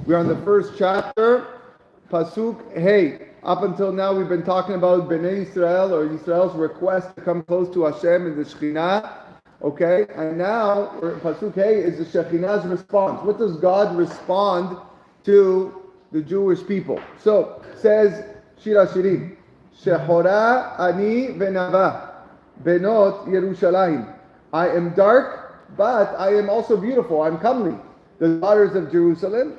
We're on the first chapter, Pasuk Hey. Up until now, we've been talking about Bnei Israel, or Israel's request to come close to Hashem in the Shekhinah. Okay, and now Pasuk Hey is the Shekhinah's response. What does God respond to the Jewish people? So says Shir HaShirim, Shechora ani venava benot Yerushalayim. I am dark, but I am also beautiful. I'm comely. The daughters of Jerusalem,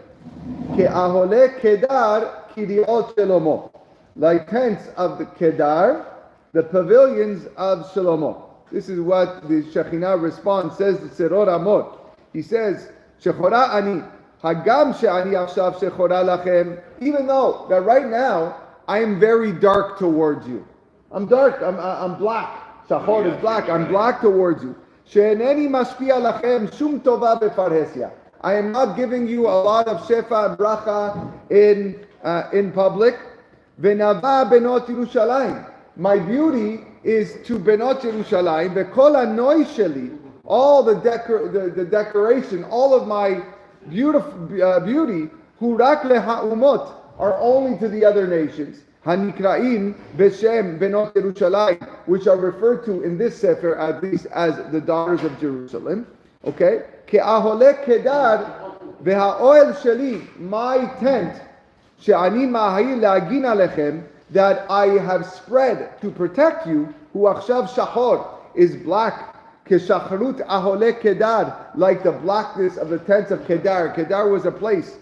ke'ahole kedar kiriot Shlomo, like tents of the Kedar, the pavilions of Shlomo. This is what the Shekhinah response says to Tzeror HaMor. He says, Shechora ani, hagam she'ani achshav shechora lachem, even though that right now I am very dark towards you. I'm dark, I'm black. Shachor is black, I'm black towards you. She'eneni mashpia lachem shum tova befarhesia. I am not giving you a lot of shefa and bracha in public. Venava benot Yerushalayim. My beauty is to benot Yerushalayim. Vekol hanoi sheli, all the decoration, all of my beauty, hu rak leha'umot, are only to the other nations. Hanikraim b'shem benot Yerushalayim, which are referred to in this sefer at least as the daughters of Jerusalem. Okay, ke'ahole kedar v'ha'oel sheli, my tent, she'ani ma'ha'il la'agin alechem, that I have spread to protect you, hu achshav shachor, is black, ke'shachrut ahole kedar, like the blackness of the tents of Kedar. Kedar was a place.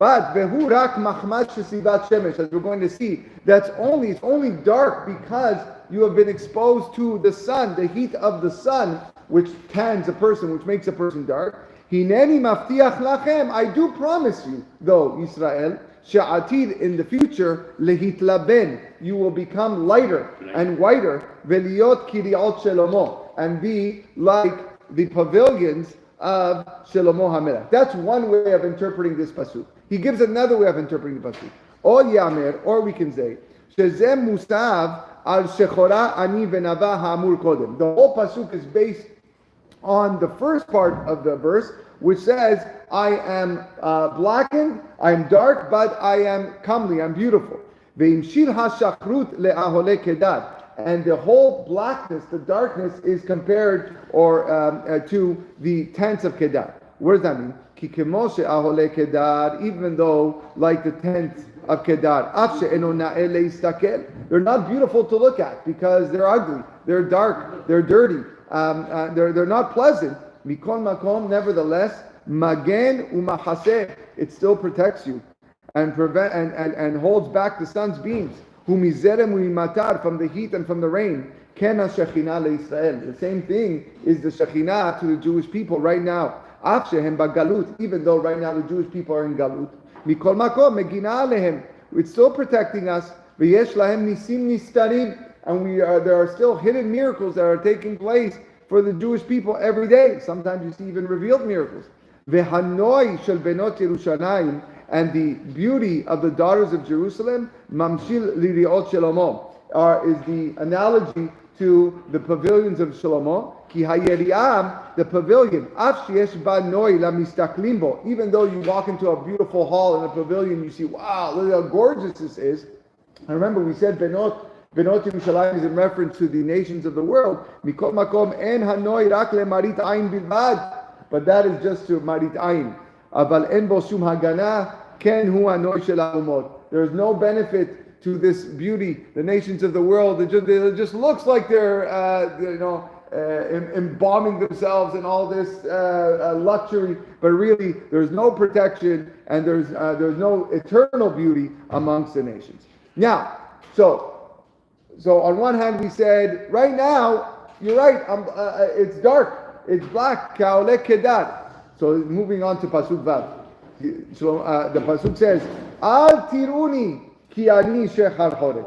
But vehu rak machmat shesivat shemesh, as we're going to see, it's only dark because you have been exposed to the sun, the heat of the sun, which tans a person, which makes a person dark. Hineni maftiach lachem, I do promise you, though, Israel, she'atid, in the future, lehitlaben, you will become lighter and whiter, veliot kiriot Shlomo, and be like the pavilions of Shlomo HaMelech. That's one way of interpreting this pasuk. He gives another way of interpreting the pasuk. Or yamer, or we can say, shezem musav al shechora ani venava ha'amur kodem. The whole pasuk is based on the first part of the verse, which says, I am blackened, I am dark, but I am comely, I'm beautiful. Ve'imshil ha'shachrut le'ahole kedar. And the whole blackness, the darkness, is compared to the tents of Kedar. What does that mean? Ki kemo she'ahole kedar, even though, like the tents of Kedar, af she'eno na'eh le'istakel, they're not beautiful to look at because they're ugly, they're dark, they're dirty, they're not pleasant. Mikol makom, nevertheless, magen umachaseh, it still protects you and holds back the sun's beams. Humizerem u'imatar, from the heat and from the rain. Kena shekhinah leIsrael. The same thing is the shekhinah to the Jewish people right now. Af shehem bagalut, even though right now the Jewish people are in galut. Mikol makom megina alehem, it's still protecting us. V'yesh lahem nisim nistarim, and there are still hidden miracles that are taking place for the Jewish people every day. Sometimes you see even revealed miracles. Vehanoi shel benot Yerushalayim, and the beauty of the daughters of Jerusalem, mamshil liriot Shlomo, is the analogy to the pavilions of Shlomo. Ki hayeriam, the pavilion, af sheyesh ba noi lamistaklim bo, even though you walk into a beautiful hall in a pavilion, you see, wow, look how gorgeous this is. I remember we said benot Yerushalayim is in reference to the nations of the world. Mikol makom en hanoi rak le marit ayin bilvad, but that is just to marit ayin. Aval en bo shum hagana ken hu hanoi shel ha'umot. There is no benefit to this beauty, the nations of the world. It just looks like they're embalming themselves in all this luxury, but really there's no protection and there's no eternal beauty amongst the nations. Now, so on one hand we said, right now, you're right, it's dark, it's black, ka'ole kedar. So moving on to Pasuk Vav. So the Pasuk says, Al tiruni ki ani shechar chorek.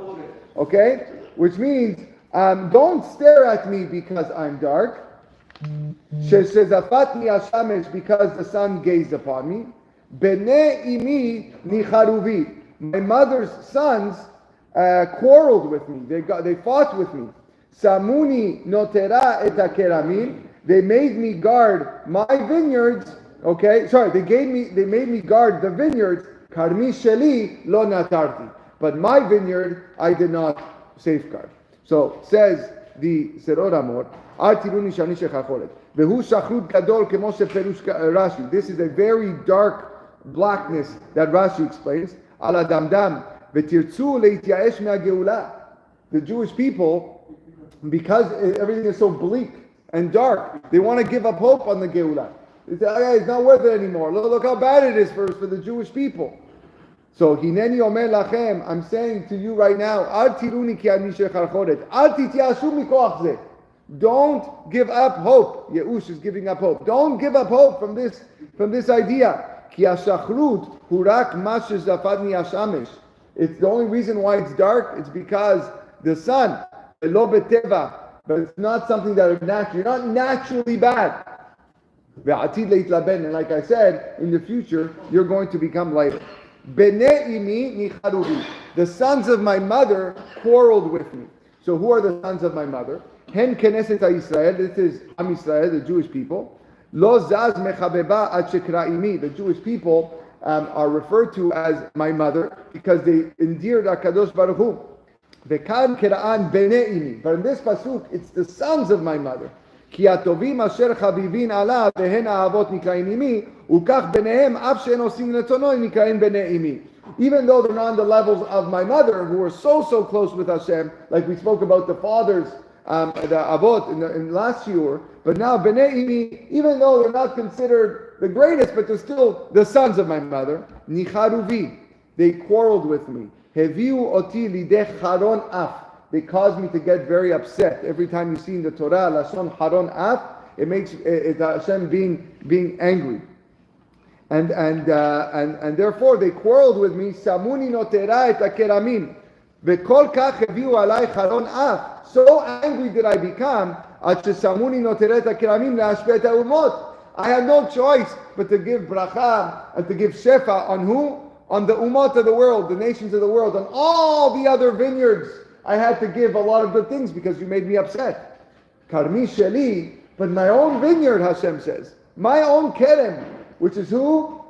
Okay? Which means, don't stare at me because I'm dark. Shezafatni hashamesh, because the sun gazed upon me. Bnei imi nicharuvi. My mother's sons quarreled with me. They fought with me. Samuni notera et hakeramim. They made me guard my vineyards Okay, sorry, they made me guard the vineyards. Karmi sheli lo natarti. But my vineyard I did not safeguard. So says the Tzeror HaMor, Al tiruni shani shechacholet. Vehu shachrut gadol kemo sheperush Rashi. This is a very dark blackness that Rashi explains. Al adamdam v'tirtzu leityaesh me'geula. The Jewish people, because everything is so bleak and dark, they want to give up hope on the Geulah. They say, oh, it's not worth it anymore. Look how bad it is for the Jewish people. So, Hineni omer lachem, I'm saying to you right now, Al tiruni ki ani shecharchoret, Al tityashu mikoach zeh. Don't give up hope. Yeush is giving up hope. Don't give up hope from this idea. Ki hashachrut hu rak ma shezafadni hashamesh. It's the only reason why it's dark. It's because the sun, lo beteva, but it's not something that is natural. You're not naturally bad. And like I said, in the future, you're going to become lighter. The sons of my mother quarreled with me. So who are the sons of my mother? Hen Knesset Yisrael. This is Am Yisrael, the Jewish people. Lo zaz mechabeba ad shekra'imi. The Jewish people are referred to as my mother because they endeared HaKadosh Baruch Hu. V'kan kera'an bnei imi. But in this pasuk, it's the sons of my mother. Ki atovim asher chavivin alav vehen ha'avot nikain imi, ukach bneihem af she'en osim retono nikain bnei imi. Even though they're not on the levels of my mother, who are so close with Hashem, like we spoke about the fathers, the avot in last Shiur, but now bnei imi, even though they're not considered the greatest, but they're still the sons of my mother, nicharuvi, they quarreled with me. Heviu oti lidech haron af. They caused me to get very upset. Every time you see in the Torah, lashon haron af, it makes it Hashem being angry, and therefore they quarreled with me. Samuni notera et hakeramim, vekol kach heviu alai haron af. So angry did I become. Ad shesamuni notera et hakeramim leashpeh ha'umot. I had no choice but to give bracha and to give shefa on who? On the umot of the world, the nations of the world, on all the other vineyards. I had to give a lot of good things because you made me upset. Karmi sheli, but my own vineyard, Hashem says, my own kerem, which is who?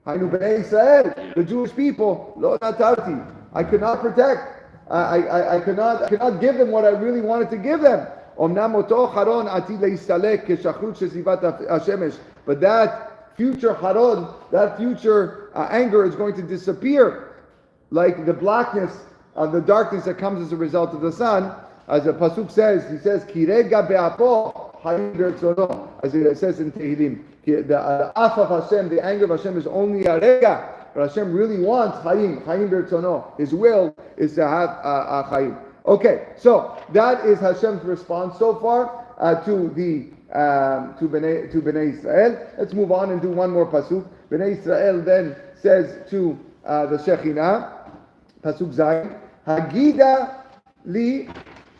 Hainu bnei Israel, the Jewish people. Lo natarti. I could not protect. I could not give them what I really wanted to give them. Omnam oto haron atid leistalek keshachrut shezivat hashemesh. But that future haron, that future anger is going to disappear, like the blackness of the darkness that comes as a result of the sun. As the pasuk says, he says, "Kirega be'apo hayim bertzono," as it says in Tehillim. The af of Hashem, the anger of Hashem is only a rega, but Hashem really wants hayim bertzono. His will is to have a hayim. Okay, so that is Hashem's response so far to Bnei Israel. Let's move on and do one more pasuk. Bnei Israel then says to the Shekhinah, pasuk Zayin, Hagida li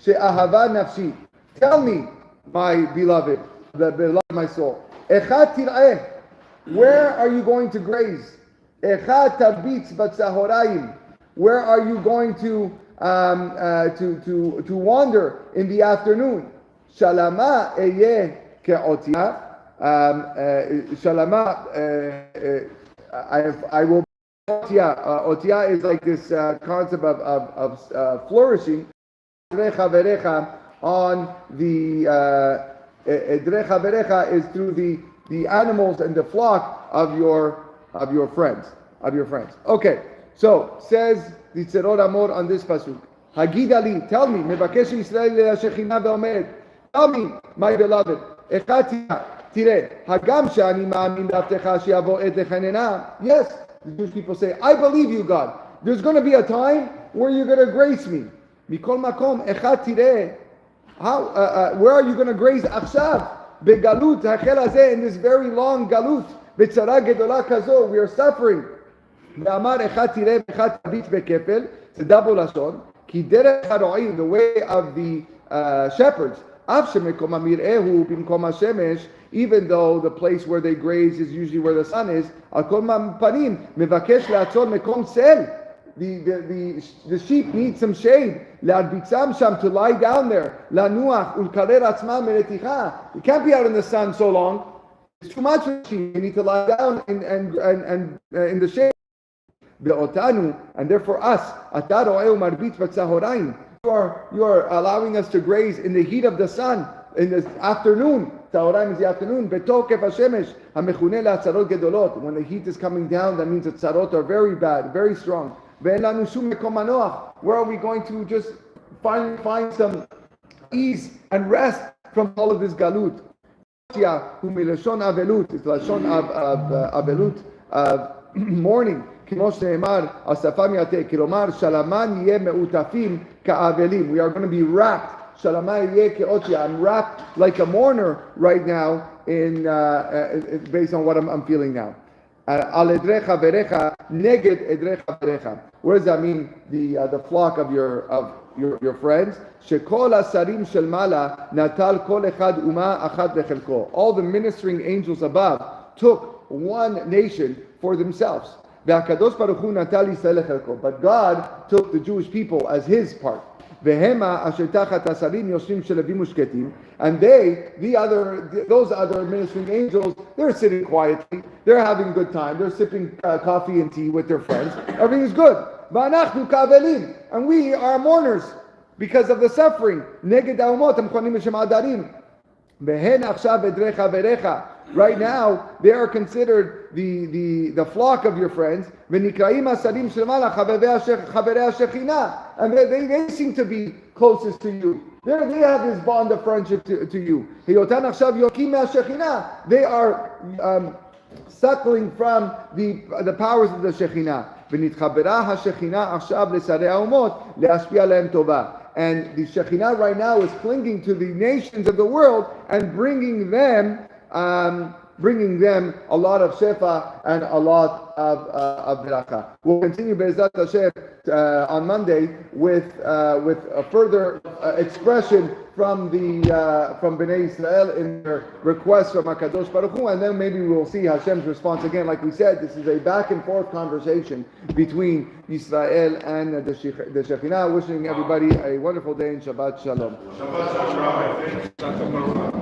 she'ahava nafshi. Tell me, my beloved, the beloved of my soul, Echad tir'eh, where are you going to graze? Echad tabitz batzahorayim, where are you going to wander in the afternoon? Shalama eyeh ke'otia. Shalama, I will. Otia is like this concept of flourishing. On the Drecha Verecha is through the animals and the flock of your friends. Okay, so says the Tzeror HaMor on this pasuk. Hagid Ali, tell me, Mebakesh Yisrael le'ashechina ve'omed. Tell me, my beloved, Echatia, tire, Hagam she'ani ma'amin da'avtecha she'yavo et lechanena. Yes, the Jewish people say, I believe you, God. There's going to be a time where you're going to grace me. Mikol makom, Echad tire. How? Where are you going to graze? Achshav, begalut hachel hazeh, in this very long galut. B'tzara gedola kazo, we are suffering. Ve'amar echad tireh echad tabitz bekefel. It's a double lashon. Ki derech haro'im, the way of the shepherds. Af shemekom hamir'ehu bimkom hashemesh, even though the place where they graze is usually where the sun is. Al kol panim mevakesh le'atzor mekom sel. The sheep need some shade. Le'adbitzam sham, to lie down there. Lanuach ulkarer atzmam mereticha. You can't be out in the sun so long. It's too much for you. You need to lie down and in the shade. And therefore us, you are allowing us to graze in the heat of the sun in the afternoon. Tzahoraim is the afternoon. When the heat is coming down, that means that tzarot are very bad, very strong. Where are we going to just find some ease and rest from all of this galut? It's lashon avelut, mourning. We are going to be wrapped. I'm wrapped like a mourner right now in based on what I'm feeling now. What does that mean? The flock of your friends. All the ministering angels above took one nation for themselves. But God took the Jewish people as His part. And those other ministering angels, they're sitting quietly, they're having a good time, they're sipping coffee and tea with their friends. Everything is good. And we are mourners because of the suffering. Right now, they are considered the flock of your friends. And they seem to be closest to you. They have this bond of friendship to you. They are suckling from the powers of the Shekhinah. And the Shekhinah right now is clinging to the nations of the world and bringing them a lot of shefa and a lot of beracha. We'll continue Be'ezrat Hashem on Monday with a further expression from Bnei Israel in their request from HaKadosh Baruch Hu, and then maybe we'll see Hashem's response again. Like we said, this is a back and forth conversation between Israel and the Shekhinah. Wishing everybody a wonderful day in Shabbat Shalom. Shabbat Shalom.